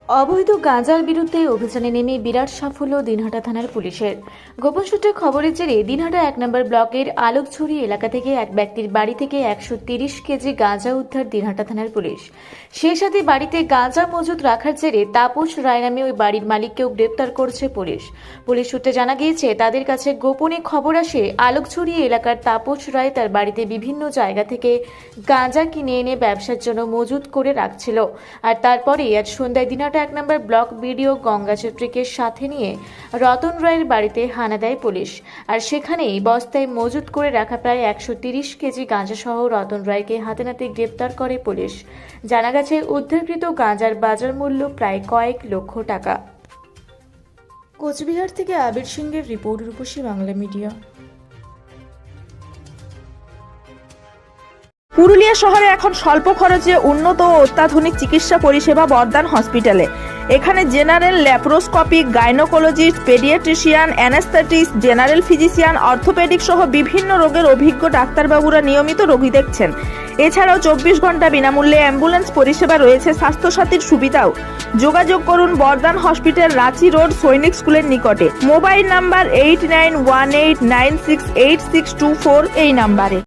অবৈধ গাঁজার বিরুদ্ধে অভিযানে নেমে বিরাট সাফল্য দিনহাটা থানার পুলিশের। গোপন সূত্রে খবরের জেরে দিনহাটা 1 নম্বর ব্লকের আলোকছড়ি এলাকা থেকে এক ব্যক্তির বাড়ি থেকে 130 কেজি গাঁজা উদ্ধার দিনহাটা থানার পুলিশ। সেই সাথে বাড়িতে গাঁজা মজুত রাখার জেরে তাপস রায় নামে ওই বাড়ির মালিককেও গ্রেপ্তার করেছে পুলিশ। পুলিশ সূত্রে জানা গিয়েছে, তাদের কাছে গোপনে খবর আসে আলোকছড়ি এলাকার তাপস রায় তার বাড়িতে বিভিন্ন জায়গা থেকে গাঁজা কিনে এনে ব্যবসার জন্য মজুত করে রাখছিল। আর তারপরে আজ সন্ধ্যায় দিনহাটা 1 নম্বর ব্লক বিডিও গঙ্গা চৌধুরীকে সাথে নিয়ে রতন রায়ের বাড়িতে হানা দেয় পুলিশ। আর সেখানেই বস্তায় মজুত করে রাখা প্রায় 130 কেজি গাঁজা সহ রতন রায়কে হাতে নাতে গ্রেপ্তার করে পুলিশ। জানা গেছে, উদ্ধারকৃত গাঁজার বাজার মূল্য প্রায় কয়েক লক্ষ টাকা। কোচবিহার থেকে আবির সিংহের রিপোর্ট, রূপসী বাংলা মিডিয়া। পুরুলিয়া শহরে এখন স্বল্প খরচে উন্নত ও অত্যাধুনিক চিকিৎসা পরিষেবা বর্দান হসপিটালে। এখানে general, laparoscopic, gynaecologist, paediatrician, anaesthetist, general physician, orthopaedic সহ বিভিন্ন রোগের অভিজ্ঞ ডাক্তারবাবুরা নিয়মিত রোগী দেখছেন। এছাড়াও 24 ঘন্টা বিনামূল্যে অ্যাম্বুলেন্স পরিষেবা রয়েছে, স্বাস্থ্যসাথীর সুবিধাও। যোগাযোগ করুন বর্দান হসপিটাল, রাঁচি রোড, সৈনিক স্কুলের নিকটে। মোবাইল নাম্বার 8918968624 এই নাম্বারে।